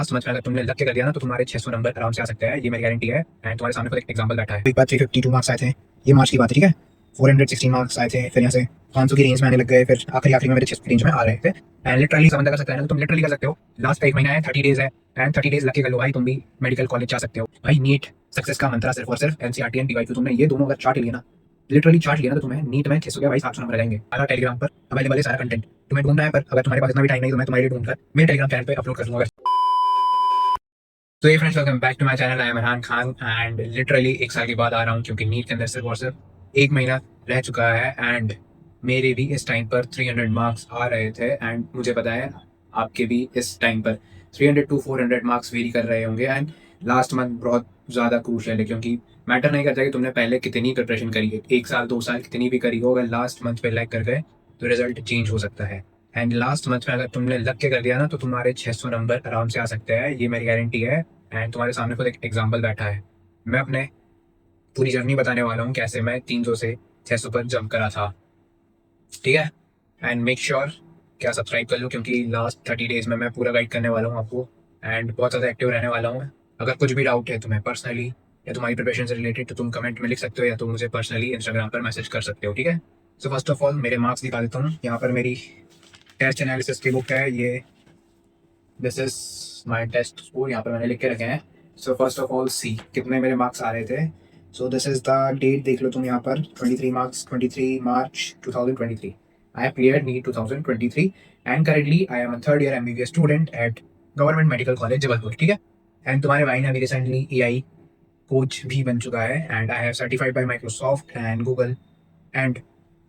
समझ में अगर तुमने लग के कर दिया ना तो तुम्हारे 600 नंबर आराम से आ सकते हैं, ये मेरी गारंटी है। एंड तुम्हारे सामने खुद एक एग्जांपल बैठा है। एक बार 352 मार्क्स आए थे, ये मार्च की बात है, ठीक है। 416 मार्क्स आए थे, फिर यहाँ से 500 की रेंज में आने लग गए, फिर आखिरी में मेरे 600 की रेंज में आ रहे थे। एंड लिटरली समझ कर सकते हैं ना, तुम लिटरली कर सकते हो। लास्ट का एक महीना है, 30 डेज है, एंड 30 डेज लग के कर लो भाई, तुम भी मेडिकल कॉलेज जा सकते हो भाई। नीट सक्सेस का मंत्र सिर्फ और सिर्फ एनसीईआरटी एंड डीवाईक्यू, तुमने ये दोनों अगर चार्ट लिया ना, लिटरली चार्ट लिया ना, तो तुम्हें नीट में 600 भाई 700 नंबर रहेंगे। सारा टेलीग्राम पर अवेलेबल है, सारा कंटेंट तुम्हें ढूंढना है, पर अगर तुम्हारे पास इतना भी टाइम नहीं तो मैं तुम्हारे लिए ढूंढकर मेरे टेलीग्राम चैनल पे अपलोड कर दूंगा। तो ये friends, welcome back to my channel. I am Irhan Khan and literally एक साल के बाद आ रहा हूँ, क्योंकि नीट के अंदर सिर्फ और सिर्फ एक महीना रह चुका है। एंड मेरे भी इस टाइम पर 300 मार्क्स आ रहे थे, एंड मुझे पता है आपके भी इस टाइम पर 300 to 400 मार्क्स वेरी कर रहे होंगे। एंड लास्ट मंथ बहुत ज़्यादा क्रूशियल है, क्योंकि मैटर नहीं करता कि तुमने पहले कितनी प्रिपरेशन करी है, एक साल 2 साल कितनी भी करी हो, अगर लास्ट मंथ पे लैग कर गए तो रिजल्ट चेंज हो सकता है। एंड लास्ट मंथ में अगर तुमने लग के कर दिया ना तो तुम्हारे 600 नंबर आराम से आ सकते हैं, ये मेरी गारंटी है। एंड तुम्हारे सामने खुद एक एग्जाम्पल बैठा है। मैं अपने पूरी जर्नी बताने वाला हूँ, कैसे मैं 300 से 600 पर जंप करा था, ठीक है। एंड मेक श्योर क्या सब्सक्राइब कर लो, क्योंकि लास्ट 30 डेज में मैं पूरा गाइड करने वाला हूँ आपको, एंड बहुत ज़्यादा एक्टिव रहने वाला हूँ। अगर कुछ भी डाउट है तुम्हें पर्सनली या तुम्हारी प्रिपरेशन से रिलेटेड, तो तुम कमेंट में लिख सकते हो, या तो मुझे पर्सनली इंस्टाग्राम पर मैसेज कर सकते हो, ठीक है। सो फर्स्ट ऑफ ऑल मेरे मार्क्स दिखा देता हूँ। यहाँ पर मेरी टेस्ट एनालिसिस की बुक है, ये this is my test score, यहाँ पर मैंने लिख के रखे हैं। So first of all see कितने मेरे मार्क्स आ रहे थे। So this is the date, देख लो तुम यहाँ पर 23 marks, 23 March 2023। I have cleared NEET 2023 and currently I am a third year MBBS student at government medical college Jabalpur, ठीक है। एंड तुम्हारे भाई ने अभी रिसेंटली एआई कोच भी बन चुका है, and I have certified by Microsoft and Google. And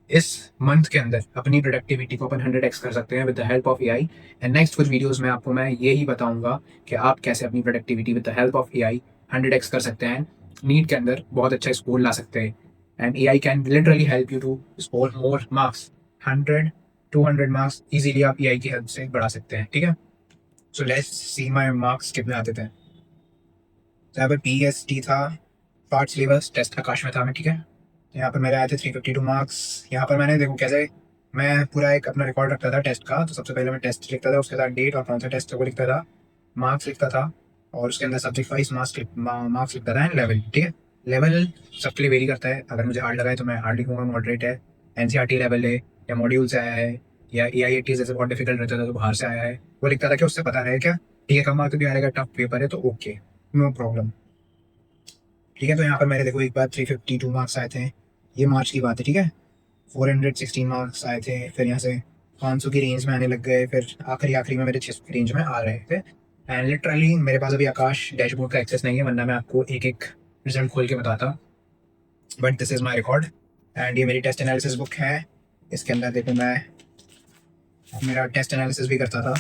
इस मंथ के अंदर अपनी प्रोडक्टिविटी को अपन 100x कर सकते हैं with the help of AI. And next कुछ वीडियोस में आपको मैं यही बताऊंगा कि आप कैसे अपनी productivity with the help of AI 100x कर सकते हैं, नीट के अंदर बहुत अच्छा स्कोर ला सकते हैं। And AI can literally help you to score more marks, 100 200 marks easily आप एआई की हेल्प से बढ़ा सकते हैं, ठीक है। So let's see my marks कितने आते थे। तो यहाँ पर पीएसटी था, पार्ट सिलेबस टेस्ट आकाश में था मैं, ठीक है। यहाँ पर मेरे आए थे 352 मार्क्स। यहाँ पर मैंने देखो कैसे मैं पूरा एक अपना रिकॉर्ड रखता था टेस्ट का। तो सबसे पहले मैं टेस्ट लिखता था, उसके साथ डेट और कौन सा टेस्ट है वो लिखता था, मार्क्स लिखता था, और उसके अंदर सब्जेक्ट वाइज मार्क्स लिखता था, एंड लेवल, ठीक है। लेवल सबके लिए वेरी करता है, अगर मुझे हार्ड लगा है तो मैं हार्ड लिखूंगा, मॉडरेट है, एनसीईआरटी लेवल है, या मॉड्यूल से आया है, या एआईएटी जैसे बहुत डिफिकल्ट रहता था तो बाहर से आया है, वो लिखता था कि उससे पता रहे क्या, ठीक है, कम मार्क्स भी आएगा, टफ पेपर है तो ओके, नो प्रॉब्लम, ठीक है। तो यहाँ पर मेरे देखो एक बार 352 मार्क्स आए थे, ये मार्च की बात है, ठीक है। 416 मार्क्स आए थे, फिर यहाँ से 500 की रेंज में आने लग गए, फिर आखिरी में मेरे 600 की रेंज में आ रहे थे। एंड लिटरली मेरे पास अभी आकाश डैशबोर्ड का एक्सेस नहीं है, वरना मैं आपको एक एक रिजल्ट खोल के बताता, but this is my record. And ये मेरी टेस्ट एनालिसिस बुक है, इसके अंदर देखो मैं मेरा टेस्ट एनालिसिस भी करता था।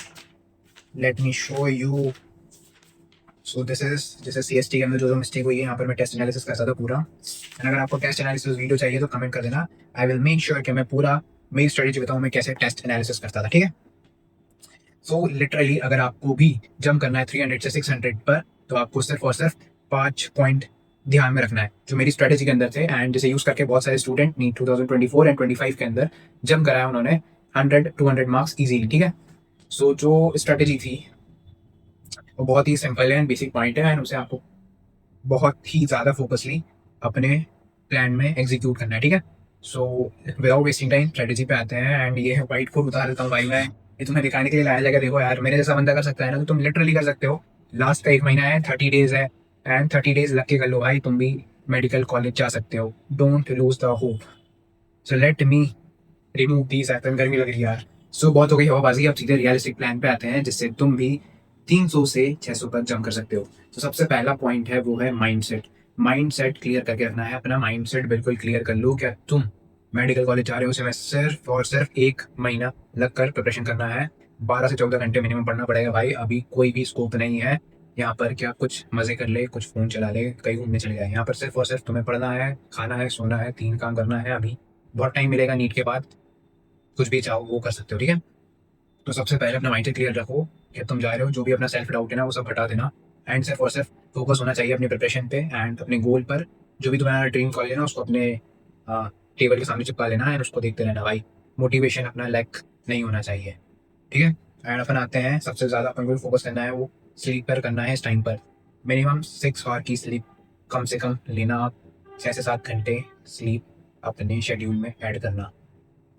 Let me show you. So this is जैसे सीएसटी के अंदर जो मिस्टेक हुई है, यहाँ पर मैं टेस्ट एनालिसिस करता था पूरा। एंड अगर आपको टेस्ट एनालिसिस वीडियो चाहिए तो कमेंट कर देना, आई विल मेक श्योर कि मैं पूरा मेरी स्ट्रेटेजी बताऊँ मैं कैसे टेस्ट एनालिसिस करता था, ठीक है। सो लिटरली अगर आपको भी जंप करना है 300 से 600 पर, तो आपको सिर्फ और सिर्फ 5 पॉइंट ध्यान में रखना है जो मेरी स्ट्रेटेजी के अंदर थे, एंड जिसे यूज करके बहुत सारे स्टूडेंट नीट 2024 एंड 25 के अंदर जंप कराया उन्होंने 100 200 मार्क्स इजीली, ठीक है। सो जो स्ट्रेटेजी थी वो बहुत ही सिंपल है एंड बेसिक पॉइंट है, एंड उसे आपको बहुत ही ज़्यादा फोकसली अपने प्लान में एग्जीक्यूट करना है, ठीक है। So without wasting time strategy पे आते हैं, एंड ये वाइट को बता देता हूँ भाई मैं, ये तुम्हें दिखाने के लिए लाया जाएगा। देखो यार, मेरे जैसा बंदा कर सकता है ना, तो तुम लिटरली कर सकते हो। लास्ट का एक महीना है, 30 डेज है, एंड 30 डेज लग के कर लो भाई, तुम भी मेडिकल कॉलेज जा सकते हो। Don't lose the hope. So let me remove these atom, गर्मी लग रही है यार। सो बहुत हो गई हवाबाजी, अब सीधे रियलिस्टिक प्लान पे आते हैं, जिससे तुम भी 300 से 600 पर जंप कर सकते हो। तो सबसे पहला पॉइंट है वो है माइंडसेट। माइंडसेट क्लियर करके रखना है अपना, माइंडसेट बिल्कुल क्लियर कर लो। क्या तुम मेडिकल कॉलेज जा रहे हो, उसमें सिर्फ और सिर्फ एक महीना लग कर प्रिपरेशन करना है, 12 से 14 घंटे मिनिमम पढ़ना पड़ेगा भाई। अभी कोई भी स्कोप नहीं है यहाँ पर क्या कुछ मजे कर ले, कुछ फोन चला ले, कहीं घूमने चले जाए। यहाँ पर सिर्फ और सिर्फ तुम्हें पढ़ना है, खाना है, सोना है, 3 काम करना है। अभी बहुत टाइम मिलेगा, नीट के बाद कुछ भी चाहो वो कर सकते हो, ठीक है। तो सबसे पहले अपना माइंड क्लियर रखो कि तुम जा रहे हो, जो भी अपना सेल्फ डाउट है ना वो सब हटा देना, एंड सिर्फ और सिर्फ फोकस होना चाहिए अपनी प्रिपरेशन पे एंड अपने गोल पर। जो भी तुम्हारा ड्रीम कॉलेज है ना, उसको अपने टेबल के सामने चिपका लेना है, एंड उसको देखते रहना भाई। मोटिवेशन अपना लैक नहीं होना चाहिए, ठीक है। एंड अपन आते हैं, सबसे ज़्यादा अपन को फोकस करना है वो स्लीप पर करना है इस टाइम पर। मिनिमम 6 आवर की स्लीप कम से कम लेना आप, 6 से 7 घंटे स्लीप अपने शेड्यूल में ऐड करना।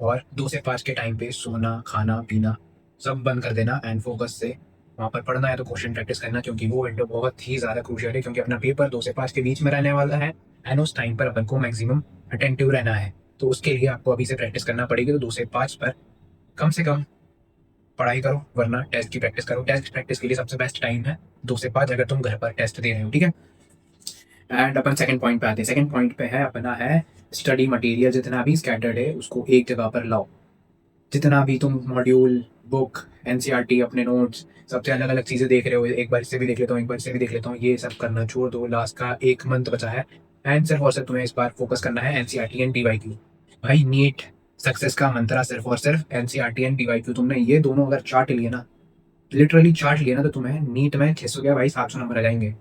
और 2 से 5 के टाइम पे सोना, खाना पीना सब बंद कर देना एंड फोकस से वहाँ पर पढ़ना है तो क्वेश्चन प्रैक्टिस करना, क्योंकि वो विंडो बहुत ही ज़्यादा क्रूशियल है, क्योंकि अपना पेपर 2 से 5 के बीच में रहने वाला है एंड उस टाइम पर अपन को मैक्सिमम अटेंटिव रहना है। तो उसके लिए आपको अभी से प्रैक्टिस करना पड़ेगी। तो 2 से 5 पर कम से कम पढ़ाई करो, वरना टेस्ट की प्रैक्टिस करो। टेस्ट प्रैक्टिस के लिए सबसे बेस्ट टाइम है 2 से 5, अगर तुम घर पर टेस्ट दे रहे हो, ठीक है। एंड अपन सेकंड पॉइंट पे आते हैं। सेकंड पॉइंट पे है अपना है स्टडी मटेरियल जितना भी स्कैटर्ड है उसको एक जगह पर लाओ। जितना भी तुम मॉड्यूल, बुक, एनसीईआरटी, अपने नोट्स, सबसे अलग अलग चीज़ें देख रहे हो, एक बार इससे भी देख लेता हूँ, एक बार इससे भी देख लेता हूँ, ये सब करना छोड़ दो। लास्ट का 1 मंथ बचा है एंड सिर्फ और सिर्फ तुम्हें इस बार फोकस करना है एनसीईआरटी एंड डीवाईक्यू। भाई नीट सक्सेस का मंत्रा सिर्फ और सिर्फ एनसीईआरटी एंड डीवाईक्यू। तुमने ये दोनों अगर चार्ट लिए ना, लिटरली चार्ट लिए ना, तो तुम्हें नीट में 600 क्या भाई 700 नंबर आ जाएंगे।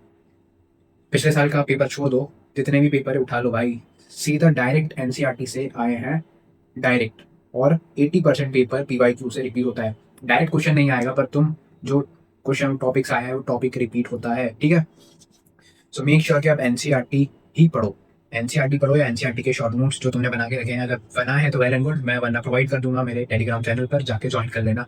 पिछले साल का पेपर छोड़ दो, जितने भी पेपर है उठा लो भाई, सीधा डायरेक्ट एनसीईआरटी से आए हैं डायरेक्ट। और 80% पेपर पीवाईक्यू से रिपीट होता है। डायरेक्ट क्वेश्चन नहीं आएगा पर तुम जो क्वेश्चन टॉपिक्स आए हैं वो टॉपिक रिपीट होता है, ठीक है। सो मेक श्योर कि आप एनसीईआरटी ही पढ़ो। एनसीईआरटी पढ़ो या एनसीईआरटी के शॉर्ट नोट्स जो तुमने बना के रखे हैं, अगर बना है तो वेल एंड गुड, मैं वरना प्रोवाइड कर दूंगा मेरे टेलीग्राम चैनल पर, जाके ज्वाइन कर लेना।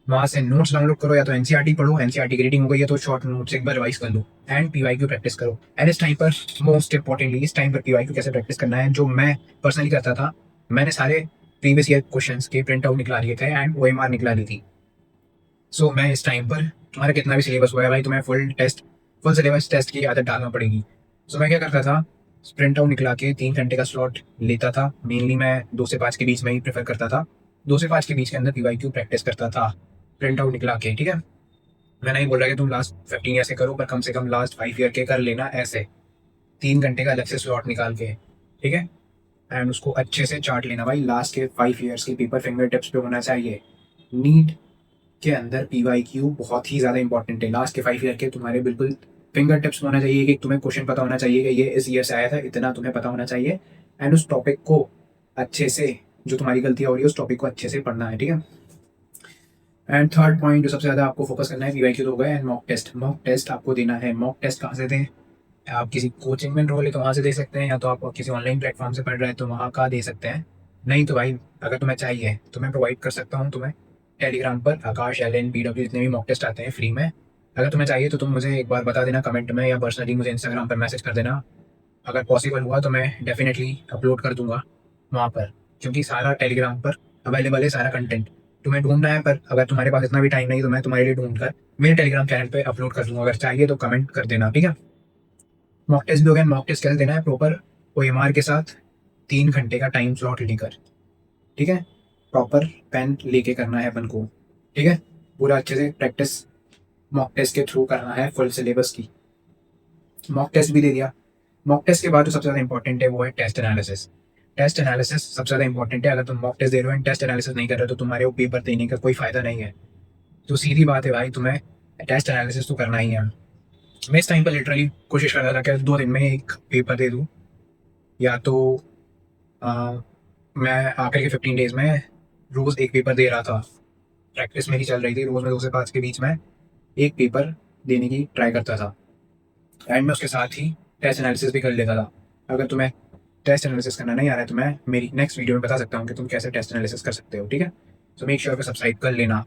वहाँ से नोट्स डाउनलोड करो, या तो एनसीईआरटी पढ़ो, एनसीईआरटी की रीडिंग हो गई है तो शॉर्ट नोट्स एक बार रिवाइज कर लो एंड पीवाईक्यू प्रैक्टिस करो। एंड इस टाइम पर मोस्ट इंपॉर्टेंटली, इस टाइम पर पीवाईक्यू कैसे प्रैक्टिस करना है, जो मैं पर्सनली करता था, मैंने सारे प्रीवियस ईयर क्वेश्चंस के प्रिंट आउट निकला लिए थे एंड ओएमआर निकला ली थी। सो मैं इस टाइम पर, तुम्हारा कितना भी सिलेबस हुआ है भाई, तुम्हें फुल सिलेबस टेस्ट की आदत डालना पड़ेगी। सो मैं क्या करता था, प्रिंट आउट निकला के 3 घंटे का स्लॉट लेता था। मेनली मैं 2 से 5 के बीच में ही प्रेफर करता था। 2 से 5 के बीच के अंदर पीवाईक्यू प्रैक्टिस करता था प्रिंट आउट निकला के, ठीक है। मैं नहीं बोल रहा कि तुम लास्ट 15 ईयर से करो, पर कम से कम लास्ट 5 ईयर के कर लेना ऐसे, 3 घंटे का अलग से स्लॉट निकाल के, ठीक है। एंड उसको अच्छे से चार्ट लेना भाई। लास्ट के 5 ईयर्स के पेपर फिंगर टिप्स पे होना चाहिए। नीट के अंदर पीवाईक्यू बहुत ही ज़्यादा इंपॉर्टेंट है। लास्ट के 5 ईयर के तुम्हारे बिल्कुल फिंगर टिप्स होना चाहिए, कि तुम्हें क्वेश्चन पता होना चाहिए कि ये इस ईयर से आया था, इतना तुम्हें पता होना चाहिए। एंड उस टॉपिक को अच्छे से, जो तुम्हारी गलतियाँ हो रही है उस टॉपिक को अच्छे से पढ़ना है, ठीक है। एंड थर्ड पॉइंट जो सबसे ज़्यादा आपको फोकस करना है, पीवाईक्यू तो हो गया। And mock test, mock test आपको देना है। मॉक टेस्ट कहाँ से दें? आप किसी कोचिंग में एनरोल है तो वहाँ से दे सकते हैं, या तो आप किसी ऑनलाइन प्लेटफॉर्म से पढ़ रहे हैं तो वहाँ का दे सकते हैं। नहीं तो भाई अगर तुम्हें चाहिए तो मैं प्रोवाइड कर सकता हूँ तुम्हें टेलीग्राम पर, आकाश, एलन, पीडब्ल्यू, जितने भी मॉक टेस्ट आते हैं फ्री में। अगर तुम्हें चाहिए तो तुम मुझे एक बार बता देना कमेंट में, या पर्सनली मुझे इंस्टाग्राम पर मैसेज कर देना। अगर पॉसिबल हुआ तो मैं डेफिनेटली अपलोड कर दूंगा वहाँ पर, क्योंकि सारा टेलीग्राम पर अवेलेबल है सारा कंटेंट। तुम्हें ढूंढना है, पर अगर तुम्हारे पास इतना भी टाइम नहीं तो मैं तुम्हारे लिए ढूंढ कर मेरे टेलीग्राम चैनल पर अपलोड कर दूंगा। अगर चाहिए तो कमेंट कर देना, ठीक है। मॉक टेस्ट भी हो गया। मॉक टेस्ट कैसे देना है? प्रॉपर ओएमआर के साथ 3 घंटे का टाइम स्लॉट लेकर, ठीक है। प्रॉपर पेन लेके करना है अपन को, ठीक है। पूरा अच्छे से प्रैक्टिस मॉक टेस्ट के थ्रू करना है फुल सिलेबस की। मॉक टेस्ट भी दे दिया। मॉक टेस्ट के बाद जो सबसे ज़्यादा इंपॉर्टेंट है वो है टेस्ट एनालिसिस। टेस्ट एनालिसिस सबसे ज़्यादा इंपॉर्टेंट है। अगर तुम मॉक टेस्ट दे रहे हो एंड टेस्ट एनालिसिस नहीं कर रहे हो तो तुम्हारे वो पेपर देने का कोई फ़ायदा नहीं है। तो सीधी बात है भाई, तुम्हें टेस्ट एनालिसिस तो करना ही है। मैं इस टाइम पर लिटरली कोशिश कर रहा था कि 2 दिन में एक पेपर दे दूँ, या तो मैं आखिर के 15 डेज में रोज़ एक पेपर दे रहा था। प्रैक्टिस मेरी चल रही थी, रोज़ में 2 से 5 के बीच में एक पेपर देने की ट्राई करता था एंड मैं उसके साथ ही टेस्ट एनालिसिस भी कर लेता था। अगर तुम्हें टेस्ट एनालिसिस करना नहीं आ रहा है तो मैं मेरी नेक्स्ट वीडियो में बता सकता हूँ कि तुम कैसे टेस्ट एनालिसिस कर सकते हो, ठीक है। सो मेक श्योर कि सब्सक्राइब कर लेना।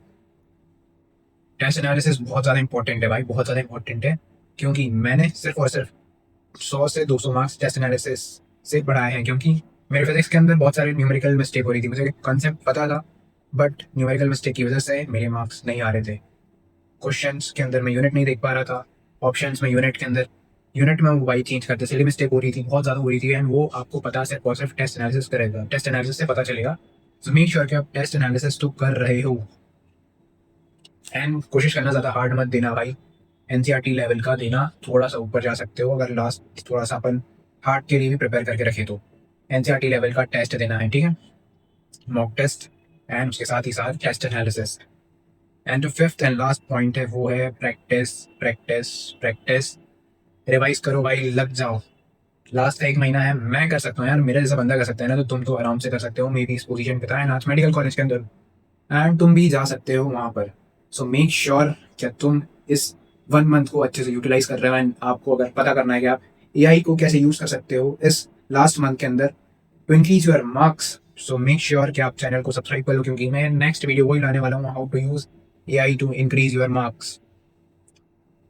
टेस्ट एनालिसिस बहुत ज़्यादा इंपॉर्टेंट है भाई, बहुत ज़्यादा इंपॉर्टेंट है, क्योंकि मैंने सिर्फ और सिर्फ 100 से 200 मार्क्स टेस्ट एनालिसिस से बढ़ाए हैं, क्योंकि मेरे फिजिक्स के अंदर बहुत सारे न्यूमेरिकल मिस्टेक हो रही थी। मुझे कंसेप्ट पता था बट न्यूमेरिकल मिस्टेक की वजह से मेरे मार्क्स नहीं आ रहे थे। क्वेश्चंस के अंदर मैं यूनिट नहीं देख पा रहा था, ऑप्शंस में यूनिट के अंदर, यूनिट में वो वाई चेंज करते इसलिए मिस्टेक हो रही थी, बहुत ज़्यादा हो रही थी। एंड वो आपको पता सिर्फ और सिर्फ टेस्ट एनालिसिस करेगा, टेस्ट एनालिसिस से पता चलेगा। सो मेक श्योर कि आप टेस्ट एनालिसिस तो कर रहे हो। एंड कोशिश करना ज़्यादा हार्ड मत देना भाई, एनसीईआरटी लेवल का देना, थोड़ा सा ऊपर जा सकते हो अगर लास्ट थोड़ा सा अपन हार्ड के लिए भी प्रिपेयर करके रखे तो। एनसीईआरटी लेवल का टेस्ट देना है, ठीक है, मॉक टेस्ट एंड उसके साथ ही साथ टेस्ट एनालिसिस। एंड जो फिफ्थ एंड लास्ट पॉइंट है वो है प्रैक्टिस, प्रैक्टिस, प्रैक्टिस। रिवाइज करो भाई, लग जाओ। लास्ट का 1 महीना है, मैं कर सकता हूँ यार, मेरा जैसा बंदा कर सकता है ना, तो तुम तो आराम से कर सकते हो। मे भी इस पोजीशन पे था एंड आज मेडिकल कॉलेज के अंदर, एंड तुम भी जा सकते हो वहाँ पर। सो मेक श्योर कि तुम इस 1 मंथ को अच्छे से यूटिलाइज कर रहे हो एंड आपको अगर पता करना है कि आप एआई को कैसे यूज कर सकते हो इस लास्ट मंथ के अंदर to increase your marks, so make sure कि आप चैनल को सब्सक्राइब कर लो, क्योंकि मैं नेक्स्ट वीडियो वही लाने वाला हूँ, how to use AI to increase your marks.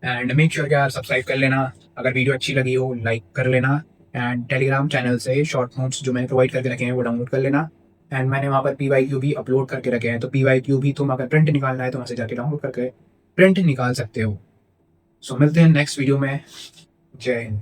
And make sure कि यार सब्सक्राइब कर लेना, अगर वीडियो अच्छी लगी हो लाइक कर लेना, एंड टेलीग्राम चैनल से शॉर्ट नोट्स जो मैंने प्रोवाइड करके रखे हैं वो डाउनलोड कर लेना। एंड मैंने वहाँ पर PYQ भी अपलोड करके रखे हैं, तो PYQ भी तुम अगर प्रिंट निकालना है तो वहाँ से जाके डाउनलोड करके प्रिंट निकाल सकते हो। सो मिलते हैं नेक्स्ट वीडियो में। जय हिंद।